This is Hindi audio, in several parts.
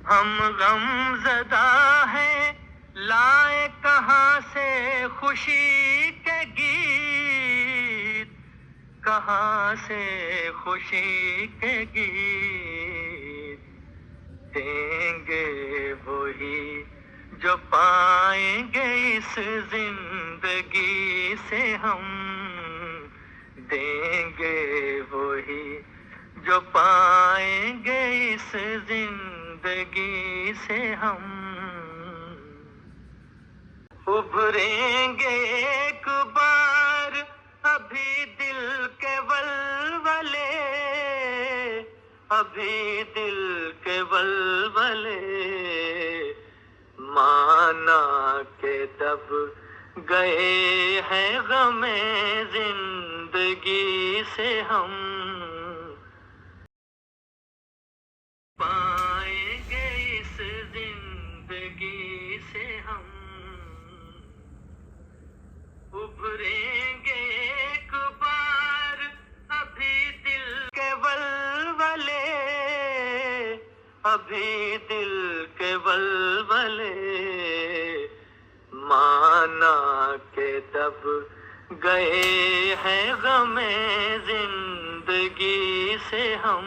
हम गमज़दा हैं, लाए कहाँ से खुशी के गीत, कहाँ से खुशी के गीत। देंगे वही जो पाएंगे इस जिंदगी से हम, देंगे वही जो पाएंगे इस जिंदगी से हम। उभरेंगे एक बार अभी दिल के वलवले, अभी दिल के वलवले। माना के दब गए हैं गमे जिंदगी से हम, पाएंगे इस जिंदगी से हम। उभरेंगे एक बार अभी दिल के वलवले, अभी दिल के वलवले। माना के दब गए हैं गमे जिंदगी से हम,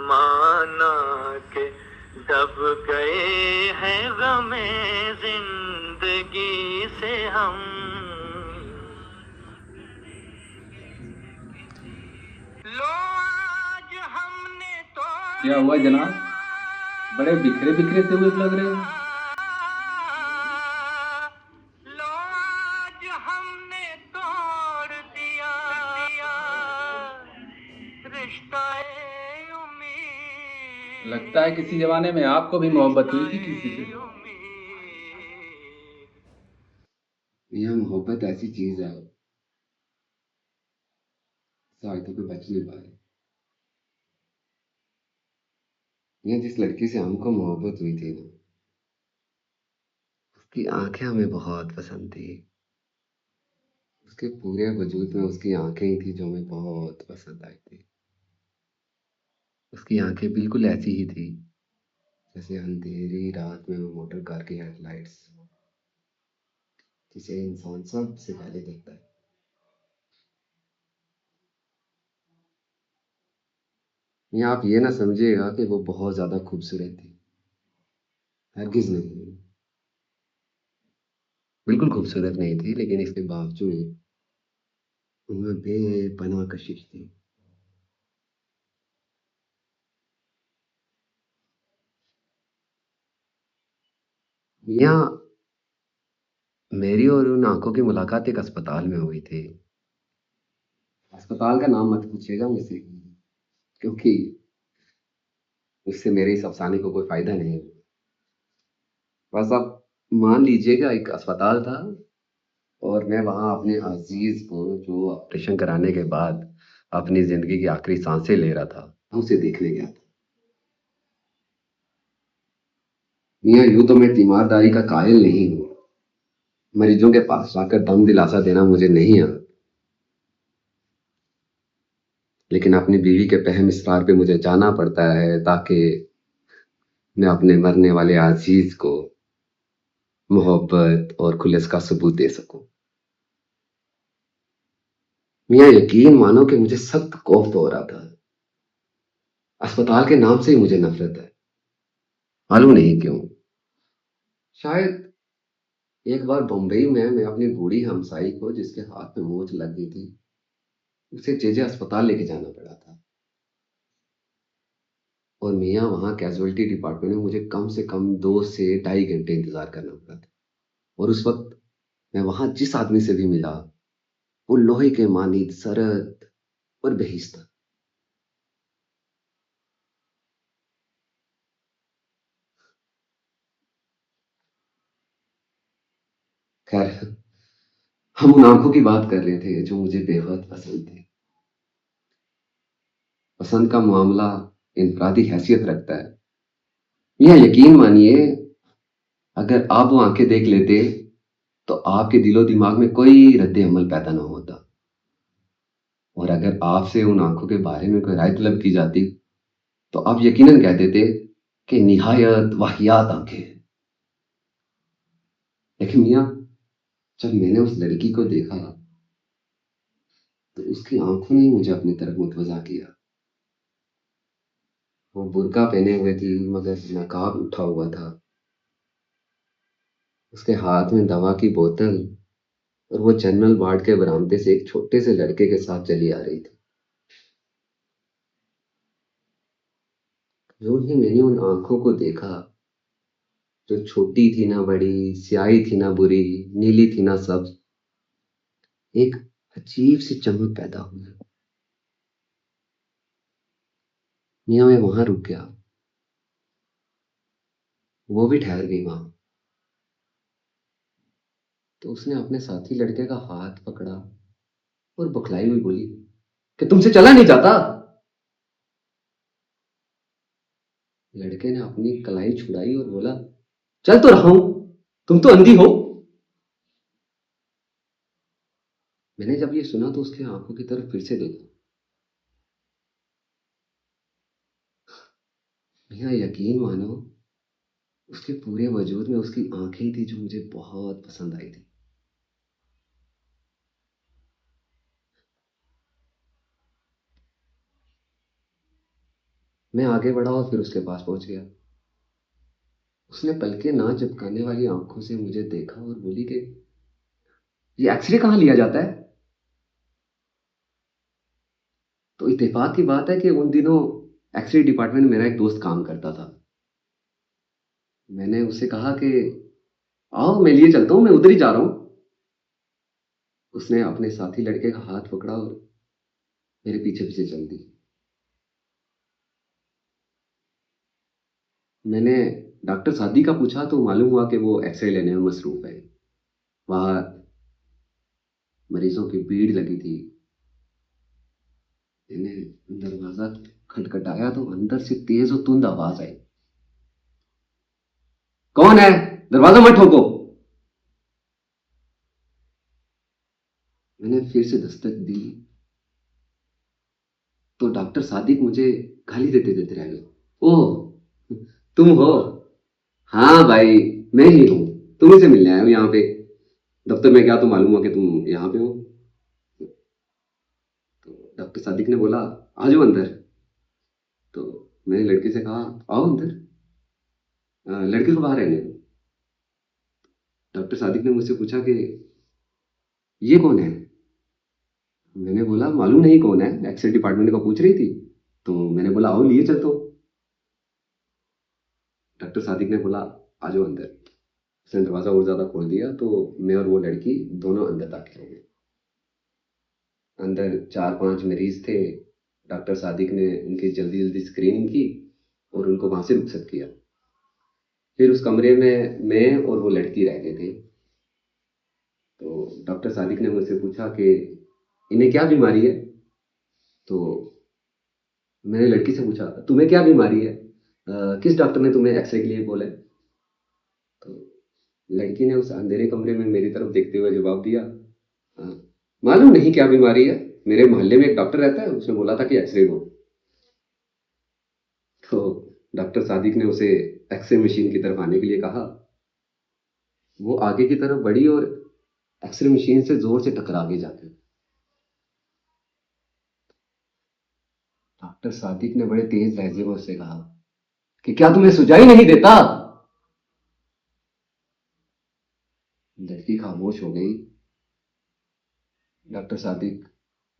माना के दब गए हैं गमे जिंदगी से हम। लो आज हमने तो क्या हुआ जनाब? बड़े बिखरे बिखरे से हुए लग रहे हैं। लो आज हमने तोड़ दिया रिश्ता उम्मीद। लगता है किसी जमाने में आपको भी मोहब्बत हुई थी किसी से। यह मोहब्बत ऐसी चीज है, शायद तो बच नहीं पा रहे। यह जिस लड़की से हमको मोहब्बत हुई थी ना, उसकी आंखें हमें बहुत पसंद थी। उसके पूरे वजूद में उसकी आंखें ही थी जो हमें बहुत पसंद आई थी। उसकी आंखें बिल्कुल ऐसी ही थी जैसे अंधेरी रात में मोटर कार की हेडलाइट्स, जिसे इंसान सबसे पहले देखता है। या आप ये ना समझिएगा कि वो बहुत ज्यादा खूबसूरत थी, हरगिज नहीं, बिल्कुल खूबसूरत नहीं थी, लेकिन इसके बावजूद उनमें बेपनाह कशिश थी। यहाँ मेरी और उन आंखों की मुलाकात एक अस्पताल में हुई थी। अस्पताल का नाम मत पूछिएगा मुझसे, क्योंकि उससे मेरे इस अफसाने को कोई फायदा नहीं है। बस आप मान लीजिएगा एक अस्पताल था और मैं वहां अपने अजीज को, जो ऑपरेशन कराने के बाद अपनी जिंदगी की आखिरी सांसें ले रहा था, उसे देखने गया था। मियाँ यूं तो मैं तीमारदारी का कायल नहीं हूं, मरीजों के पास जाकर दम दिलासा देना मुझे नहीं आता, लेकिन अपनी बीवी के पहम इसरार पे मुझे जाना पड़ता है ताकि मैं अपने मरने वाले अजीज को मोहब्बत और खुलिस का सबूत दे सकूं। मियाँ यकीन मानो कि मुझे सख्त खौफ हो रहा था। अस्पताल के नाम से ही मुझे नफरत है, मालूम नहीं क्यों। शायद एक बार बम्बई में मैं अपनी बूढ़ी हमसाई को, जिसके हाथ में मोच लग गई थी, उसे जेजे अस्पताल लेके जाना पड़ा था। और मियाँ वहां कैजुअलिटी डिपार्टमेंट में मुझे कम से कम 2 से 2.5 घंटे इंतजार करना पड़ा था। और उस वक्त मैं वहां जिस आदमी से भी मिला, वो लोहे के मानीत सरद और बेहिस था। खैर, हम उन आंखों की बात कर रहे थे जो मुझे बेहद पसंद थे। पसंद का मामला इनफरादी हैसियत रखता है। यह यकीन मानिए, अगर आप वो आंखें देख लेते तो आपके दिलो दिमाग में कोई रद्द अमल पैदा ना होता। और अगर आपसे उन आंखों के बारे में कोई राय तलब की जाती तो आप यकीनन कह देते कि निहायत वाहियात आंखें। लेकिन मियाँ, जब मैंने उस लड़की को देखा तो उसकी आंखों ने ही मुझे अपनी तरफ मुतवजा किया। वो बुर्का पहने हुए थी मगर नकाब उठा हुआ था। उसके हाथ में दवा की बोतल और वो जनरल वार्ड के बरामदे से एक छोटे से लड़के के साथ चली आ रही थी। जो ही मैंने उन आंखों को देखा, जो छोटी थी ना बड़ी, स्याही थी ना बुरी, नीली थी ना सब्ज, एक अजीब सी चमक पैदा हुई। मियाँ मैं वहां रुक गया, वो भी ठहर गई वहां। तो उसने अपने साथी लड़के का हाथ पकड़ा और बौखलाई हुई बोली कि तुमसे चला नहीं जाता। लड़के ने अपनी कलाई छुड़ाई और बोला चल तो रहा हूं, तुम तो अंधी हो। मैंने जब ये सुना तो उसकी आंखों की तरफ फिर से देखा। भैया यकीन मानो, उसके पूरे वजूद में उसकी आंखें थी जो मुझे बहुत पसंद आई थी। मैं आगे बढ़ा और फिर उसके पास पहुंच गया। उसने पलके ना चिपकाने वाली आंखों से मुझे देखा और बोली कि ये एक्सरे कहाँ लिया जाता है। तो इत्तेफाक की बात है कि उन दिनों एक्सरे डिपार्टमेंट में मेरा एक दोस्त काम करता था। मैंने उससे कहा कि आओ मैं लिए चलता हूं, मैं उधर ही जा रहा हूं। उसने अपने साथी लड़के का हाथ पकड़ा और मेरे पीछे पीछे चल दी। मैंने डॉक्टर सादी का पूछा तो मालूम हुआ कि वो एक्सरे लेने में मसरूफ है। वहां मरीजों की भीड़ लगी थी। मैंने दरवाजा खटखटाया तो अंदर से तेज और तुंद आवाज आई, कौन है, दरवाजा मत ठोको। मैंने फिर से दस्तक दी तो डॉक्टर सादिक मुझे गाली देते देते रह गए। ओह तुम हो, हाँ भाई मैं ही हूं, तुम्ही से मिलने आया हूं यहाँ पे। दफ्तर में गया तो मालूम हुआ कि तुम यहाँ पे हो। तो डॉक्टर सादिक ने बोला आ जाओ अंदर। तो मैंने लड़के से कहा आओ अंदर, लड़के को बाहर रहने दो। डॉक्टर सादिक ने मुझसे पूछा कि ये कौन है। मैंने बोला मालूम नहीं कौन है, एक्सरे डिपार्टमेंट का पूछ रही थी। तो मैंने बोला आओ लिए चलता हूँ। डॉक्टर सादिक ने बोला आ जाओ अंदर। उसने दरवाजा और ज्यादा खोल दिया तो मैं और वो लड़की दोनों अंदर दाखिल हो गए। अंदर 4-5 मरीज थे। डॉक्टर सादिक ने उनकी जल्दी जल्दी स्क्रीनिंग की और उनको वहां से रुखसत किया। फिर उस कमरे में मैं और वो लड़की रह गए थे। तो डॉक्टर सादिक ने मुझसे पूछा कि इन्हें क्या बीमारी है। तो मैंने लड़की से पूछा तुम्हें क्या बीमारी है, किस डॉक्टर ने तुम्हें एक्सरे के लिए बोला है। तो लड़की ने उस अंधेरे कमरे में मेरी तरफ देखते हुए जवाब दिया मालूम नहीं क्या बीमारी है, मेरे मोहल्ले में एक डॉक्टर रहता है, उसने बोला था कि एक्सरे लो। तो डॉक्टर सादिक ने उसे एक्सरे मशीन की तरफ आने के लिए कहा। वो आगे की तरफ बढ़ी और एक्सरे मशीन से जोर से टकरा गई जाके। डॉक्टर सादिक ने बड़े तेज लहजे में उससे कहा कि क्या तुम्हें सुझाई नहीं देता। लड़की खामोश हो गई। डॉक्टर सादिक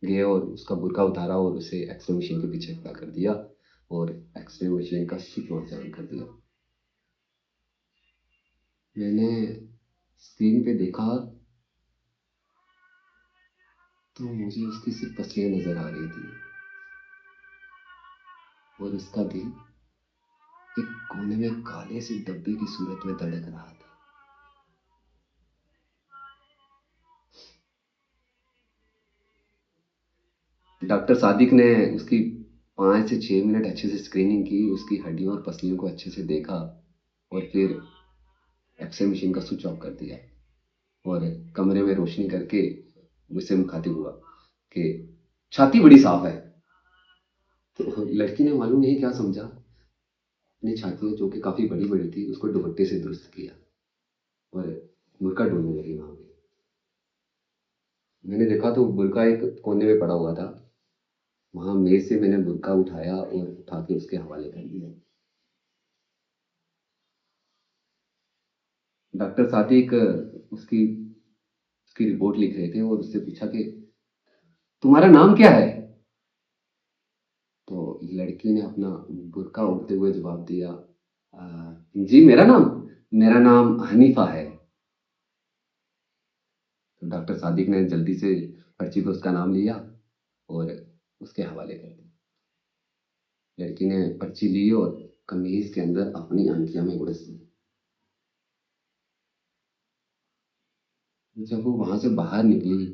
गए और उसका बुर्का उतारा और उसे एक्सरे मशीन के पीछे खड़ा कर दिया और एक्सरे मशीन का स्विच ऑन कर दिया। मैंने स्क्रीन पे देखा तो मुझे उसकी सिर्फ पसलियां नजर आ रही थी और उसका दिल एक कोने में काले से डब्बे की सूरत में धड़क रहा था। डॉक्टर सादिक ने उसकी 5 से 6 मिनट अच्छे से स्क्रीनिंग की, उसकी हड्डियों और पसलियों को अच्छे से देखा और फिर एक्सरे मशीन का स्विच ऑफ कर दिया और कमरे में रोशनी करके मुझसे मुखातिब हुआ कि छाती बड़ी साफ है। तो लड़की ने मालूम नहीं क्या समझा, अपनी छातियाँ जो कि काफ़ी बड़ी-बड़ी थी, उसको दुपट्टे से दुरुस्त किया और बुर्का ढूँढने लगी वहाँ पे। मैंने देखा तो बुर्का एक कोने में पड़ा हुआ था। वहाँ मेज़ से मैंने बुर्का उठाया और उठा के उसके हवाले कर दिया। डॉक्टर सादिक उसकी उसकी रिपोर्ट लिख रहे थे और उससे पूछा कि तुम्हारा नाम क्या है? तो लड़की ने अपना बुर्का उठते हुए जवाब दिया, जी मेरा नाम हनीफा है। तो डॉक्टर सादिक ने जल्दी से पर्ची पे उसका नाम लिया और उसके हवाले कर दिया। लड़की ने पर्ची ली और कमीज के अंदर अपनी अंकिया में उड़स दी। जब वो वहां से बाहर निकली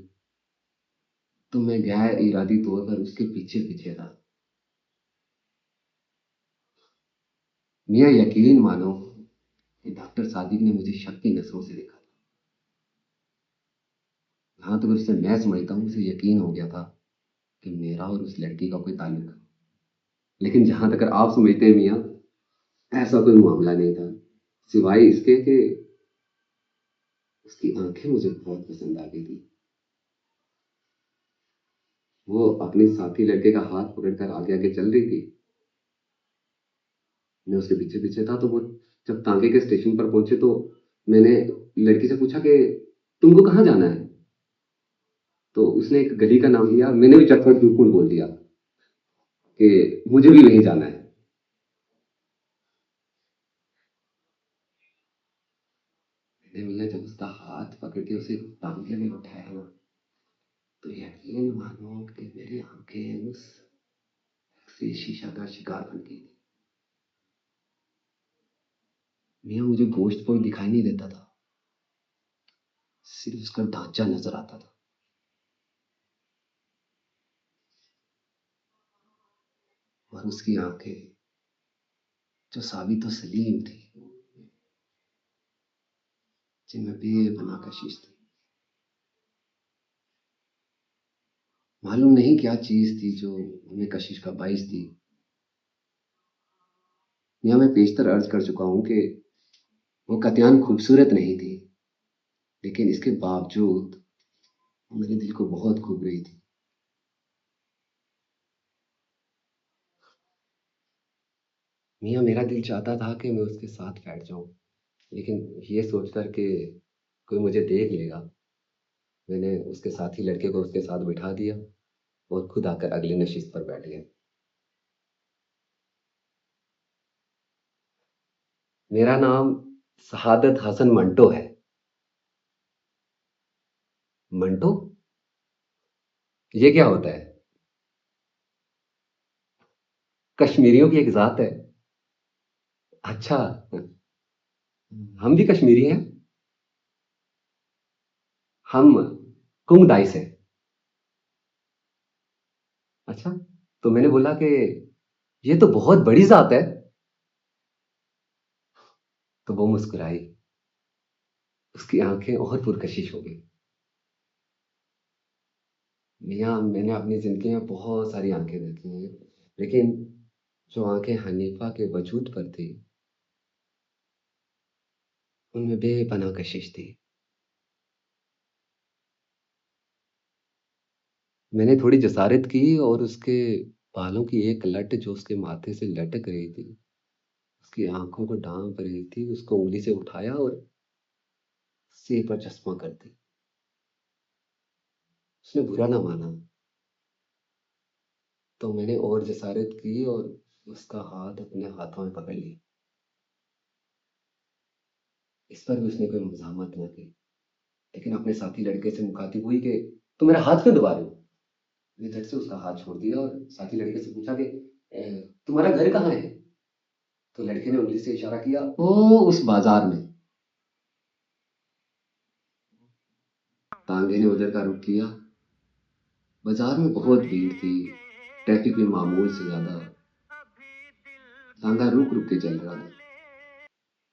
तो मैं गैर इरादी तौर पर उसके पीछे पीछे था। मियाँ यकीन मानो कि डॉक्टर सादिक ने मुझे शक की नजरों से देखा था। जहां तक उससे मैं समझता हूँ उसे यकीन हो गया था कि मेरा और उस लड़की का कोई ताल्लुक है। लेकिन जहां तक आप समझते हैं मियाँ, ऐसा कोई मामला नहीं था, सिवाय इसके कि उसकी आंखें मुझे बहुत पसंद आ गई थी। वो अपने साथी लड़के का हाथ पकड़कर आगे आगे चल रही थी। मैं उसके पीछे पीछे था। तो वो जब तांगे के स्टेशन पर पहुंचे तो मैंने लड़की से पूछा कि तुमको कहाँ जाना है? तो उसने एक गली का नाम लिया। मैंने भी चटपट बिल्कुल बोल दिया कि मुझे भी वहीं जाना है। मैंने मियाँ जब उसका हाथ पकड़ के उसे तांगे में उठाया ना, तो यकीन मानो कि मेरी आंखें उस से शीशा का शिकार बन गई थी। मियाँ मुझे गोश्त कोई दिखाई नहीं देता था, सिर्फ उसका ढांचा नजर आता था। और उसकी आंखें जो साबित तो सलीम थी, जिनमें बेपनाह कशिश थी। मालूम नहीं क्या चीज थी जो उन्हें कशिश का बाइस थी। यहाँ मैं पेशतर अर्ज कर चुका हूं कि वो कतयान खूबसूरत नहीं थी, लेकिन इसके बावजूद वो मेरे दिल को बहुत खूब रही थी। मियाँ मेरा दिल चाहता था कि मैं उसके साथ बैठ जाऊं, लेकिन ये सोचकर कि कोई मुझे देख लेगा, मैंने उसके साथी लड़के को उसके साथ बिठा दिया और खुद आकर अगली नशिस्त पर बैठ गया। मेरा नाम शहादत हसन मंटो है। मंटो? ये क्या होता है? कश्मीरियों की एक जात है। अच्छा, हम भी कश्मीरी हैं। हम कुंगदाई से। अच्छा, तो मैंने बोला कि ये तो बहुत बड़ी जात है। तो वो मुस्कुराई। उसकी आंखें और पुरकशिश हो गई। मियाँ मैंने अपनी जिंदगी में बहुत सारी आंखें देखी हैं, लेकिन जो आंखें हनीफा के वजूद पर थी उनमें बेपनाह कशिश थी। मैंने थोड़ी जसारत की और उसके बालों की एक लट जो उसके माथे से लटक रही थी, उसकी आंखों को ढांप रही थी, उसको उंगली से उठाया और सिर पर चश्मा कर दी। उसने बुरा ना माना, तो मैंने और जसारत की और उसका हाथ अपने हाथों में पकड़ लिया। इस पर भी उसने कोई मज़ामत ना की, लेकिन अपने साथी लड़के से मुखातिब हुई कि तुम मेरा हाथ क्यों दबा रहे हो? मैंने झट से उसका हाथ छोड़ दिया और साथी लड़के से पूछा कि तुम्हारा घर कहाँ है? तो लड़के ने उंगली से इशारा किया, ओ उस बाजार में। तांगे ने उधर का रुख किया। बाजार में बहुत भीड़ थी, ट्रैफिक भी मामूल से ज्यादा। तांगा रुक रुक के चल रहा था।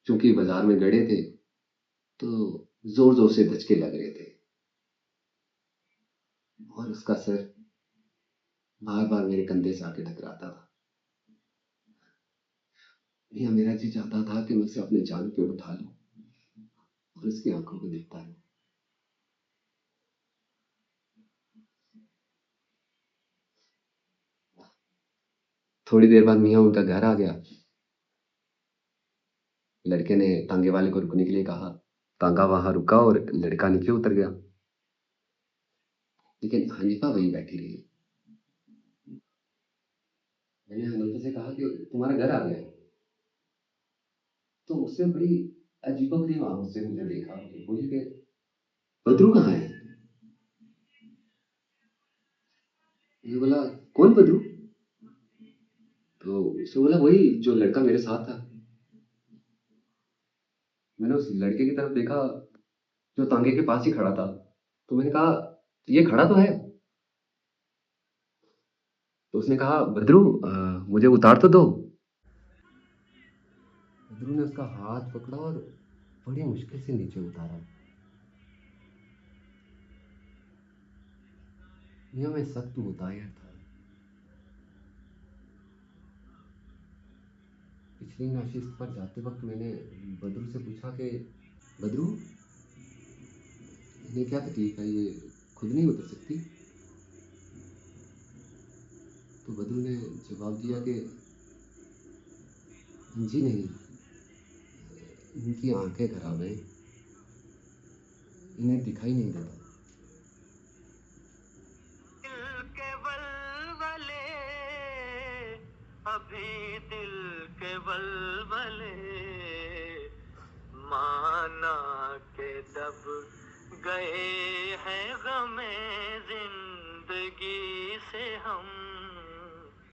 चूंकि बाजार में गड़े थे तो जोर जोर से धचके लग रहे थे और उसका सर बार बार मेरे कंधे से आके टकराता था। भैया मेरा जी चाहता था कि मैं उसे अपने जान पे उठा लूं और उसकी आंखों को देखता रहूं। थोड़ी देर बाद मियाँ उनका घर आ गया। लड़के ने तांगे वाले को रुकने के लिए कहा। तांगा वहां रुका और लड़का नीचे उतर गया, लेकिन हनीफा वहीं बैठी रही। मैंने हनीफा से कहा कि तुम्हारा घर आ गया है। तो उसने बड़ी अजीबोगरीब आंखों से मुझे देखा, बोली कि बदरू कहाँ है? मैंने बोला कौन बदरू? तो उसने बोला वही जो लड़का मेरे साथ था। मैंने उस लड़के की तरफ देखा जो तांगे के पास ही खड़ा था, तो मैंने कहा ये खड़ा तो है। तो उसने कहा बदरू मुझे उतार तो दो। बदरू ने उसका हाथ पकड़ा और बड़ी मुश्किल से नीचे उतारा। यह मैं सख्त मुतायर था। पिछली नशिस्त पर जाते वक्त मैंने बदरू से पूछा कि बदरू इन्हें क्या तकलीफ है, ये खुद नहीं उतर सकती? तो बदरू ने जवाब दिया कि जी नहीं, इनकी आंखें खराब हैं, इन्हें दिखाई नहीं देता। दिल के वलवले, अभी दिल के वलवले, माना के दब गए हैं गमे जिंदगी से हम।